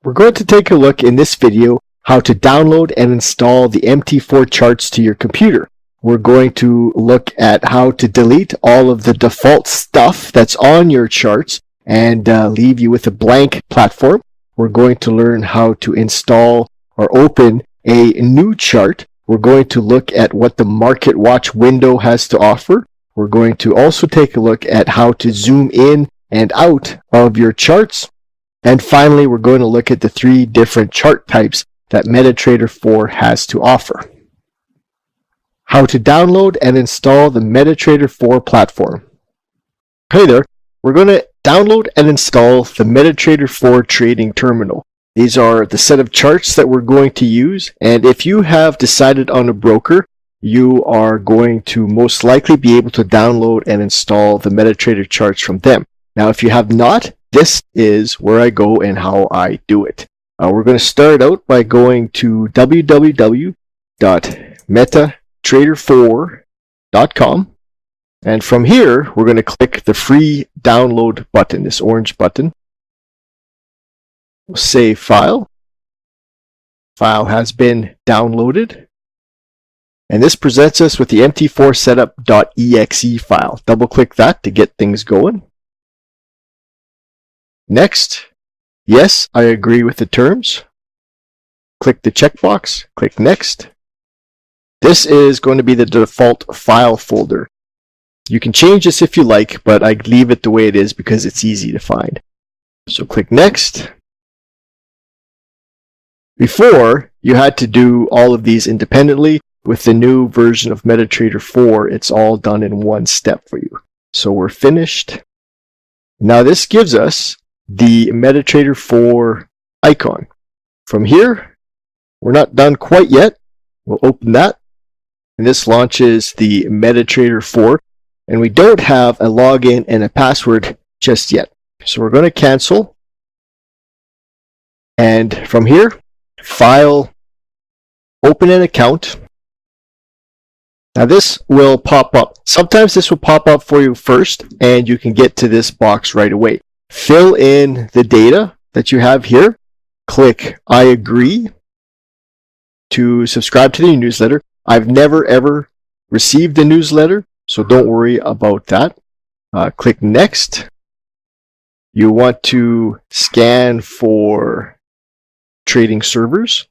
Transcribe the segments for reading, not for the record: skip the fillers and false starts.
We're going to take a look in this video how to download and install the MT4 charts to your computer. We're going to look at how to delete all of the default stuff that's on your charts and leave you with a blank platform. We're going to learn how to install or open a new chart. We're going to look at what the Market Watch window has to offer. We're going to also take a look at how to zoom in and out of your charts. And finally, we're going to look at the 3 different chart types that MetaTrader 4 has to offer. How to download and install the MetaTrader 4 platform. Hey there, we're going to download and install the MetaTrader 4 trading terminal. These are the set of charts that we're going to use, and if you have decided on a broker, you are going to most likely be able to download and install the MetaTrader charts from them. Now, if you have not, this is where I go and how I do it. We're going to start out by going to www.metatrader4.com. And from here, we're going to click the free download button, this orange button. We'll save file. File has been downloaded. And this presents us with the MT4 setup.exe file. Double click that to get things going. Next, yes, I agree with the terms. Click the checkbox, click next. This is going to be the default file folder. You can change this if you like, but I leave it the way it is because it's easy to find. So click next. Before, you had to do all of these independently. With the new version of MetaTrader 4, it's all done in one step for you. So we're finished. Now this gives us the MetaTrader 4 icon. From here, we're not done quite yet. We'll open that. And this launches the MetaTrader 4. And we don't have a login and a password just yet. So we're going to cancel. And from here, File, Open an account. Now this will pop up. Sometimes this will pop up for you first, and you can get to this box right away. Fill in the data that you have here. Click I agree to subscribe to the newsletter. I've never ever received a newsletter, so don't worry about that. Click next. You want to scan for trading servers.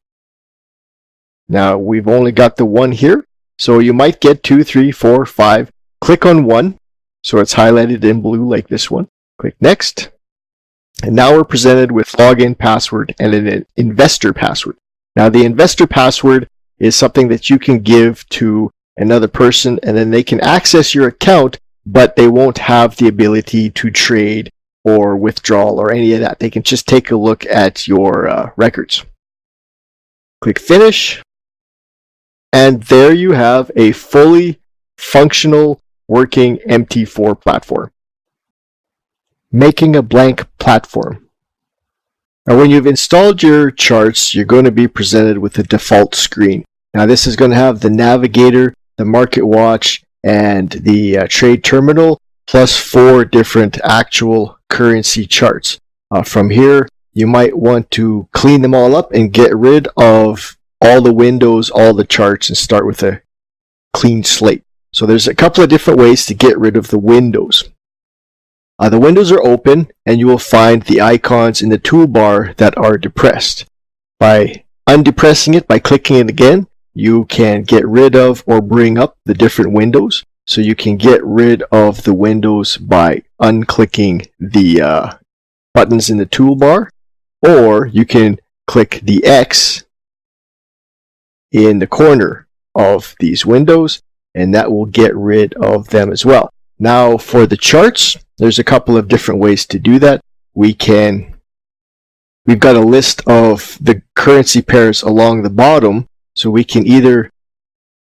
Now we've only got the one here, so you might get 2, 3, 4, 5. Click on one, so it's highlighted in blue like this one. Click next. And now we're presented with login password and an investor password. Now the investor password is something that you can give to another person, and then they can access your account, but they won't have the ability to trade or withdrawal or any of that. They can just take a look at your records. Click finish. And there you have a fully functional working MT4 platform. Making a blank platform. Now when you've installed your charts, you're going to be presented with the default screen. Now this is going to have the navigator, the market watch, and the trade terminal, plus 4 different actual currency charts. From here, you might want to clean them all up and get rid of all the windows, all the charts, and start with a clean slate. So there's a couple of different ways to get rid of the windows. The windows are open, and you will find the icons in the toolbar that are depressed. By undepressing it, by clicking it again, you can get rid of or bring up the different windows. So you can get rid of the windows by unclicking the buttons in the toolbar, or you can click the X in the corner of these windows, and that will get rid of them as well. Now for the charts, there's a couple of different ways to do that. We've got a list of the currency pairs along the bottom, so we can either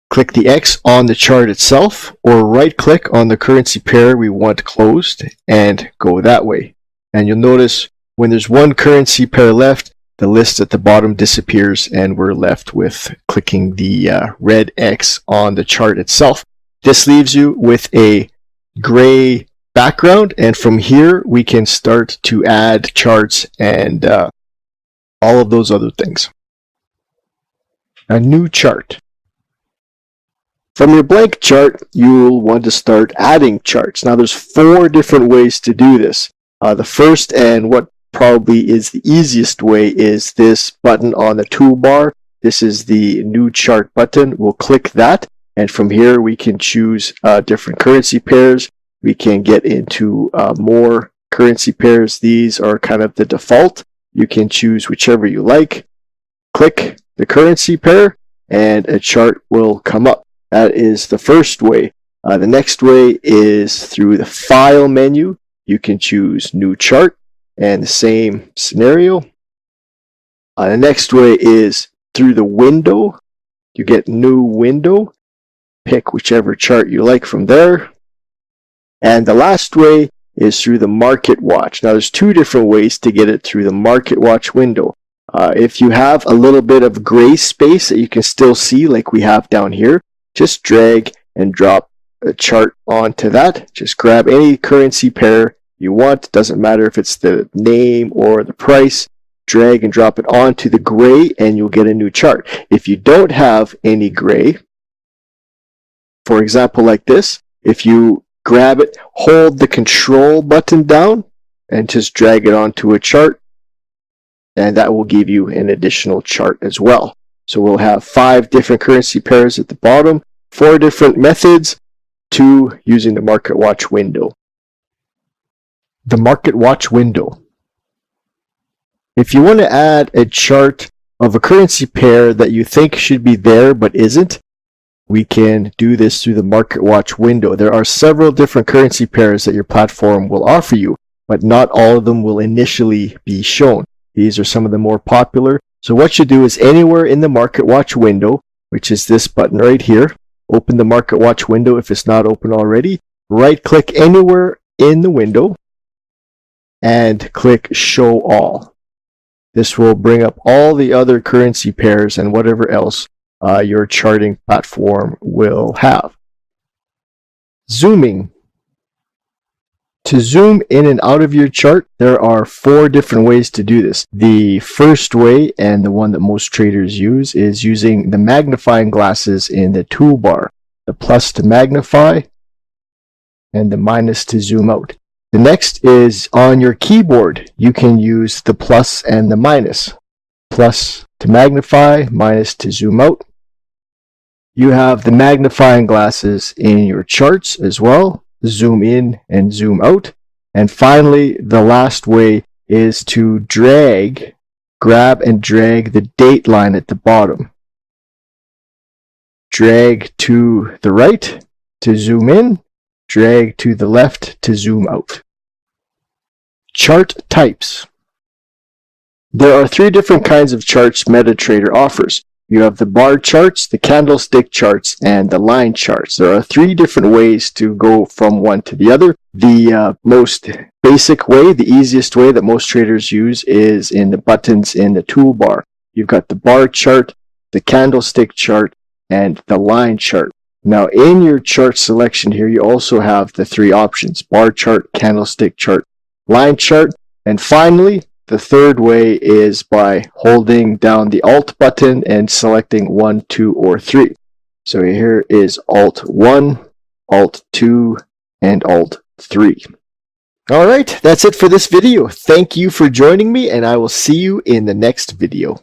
click the X on the chart itself or right click on the currency pair we want closed and go that way. And you'll notice when there's one currency pair left, the list at the bottom disappears and we're left with clicking the red X on the chart itself. This leaves you with a gray background, and from here we can start to add charts and all of those other things. A new chart. From your blank chart, you'll want to start adding charts. Now there's 4 different ways to do this. The first, and what probably is the easiest way, is this button on the toolbar. This is the new chart button. We'll click that, and from here we can choose different currency pairs. We can get into more currency pairs. These are kind of the default. You can choose whichever you like. Click the currency pair and a chart will come up. That is the first way. The next way is through the file menu. You can choose new chart, and the same scenario. The next way is through the window. You get new window. Pick whichever chart you like from there. And the last way is through the market watch. Now there's 2 different ways to get it through the market watch window. If you have a little bit of gray space that you can still see, like we have down here, just drag and drop a chart onto that. Just grab any currency pair you want. Doesn't matter if it's the name or the price. Drag and drop it onto the gray and you'll get a new chart. If you don't have any gray, for example like this, if you grab it, hold the control button down and just drag it onto a chart, and that will give you an additional chart as well. So we'll have 5 different currency pairs at the bottom, 4 different methods to using the market watch window. The market watch window. If you want to add a chart of a currency pair that you think should be there but isn't, we can do this through the market watch window. There are several different currency pairs that your platform will offer you, but not all of them will initially be shown. These are some of the more popular. So what you do is anywhere in the market watch window, which is this button right here, open the market watch window if it's not open already, right click anywhere in the window and click show all. This will bring up all the other currency pairs and whatever else your charting platform will have. Zooming. To zoom in and out of your chart, there are 4 different ways to do this. The first way, and the one that most traders use, is using the magnifying glasses in the toolbar. The plus to magnify and the minus to zoom out. The next is on your keyboard. You can use the plus and the minus. Plus to magnify, minus to zoom out. You have the magnifying glasses in your charts as well. Zoom in and zoom out. And finally, the last way is to grab and drag the date line at the bottom. Drag to the right to zoom in, drag to the left to zoom out. Chart types. There are 3 different kinds of charts MetaTrader offers. You have the bar charts, the candlestick charts, and the line charts. There are 3 different ways to go from one to the other. The most basic way, the easiest way that most traders use is in the buttons in the toolbar. You've got the bar chart, the candlestick chart, and the line chart. Now in your chart selection here, you also have the 3 options: bar chart, candlestick chart, line chart, and finally, the third way is by holding down the Alt button and selecting 1, 2, or 3. So here is Alt 1, Alt 2, and Alt 3. Alright, that's it for this video. Thank you for joining me, and I will see you in the next video.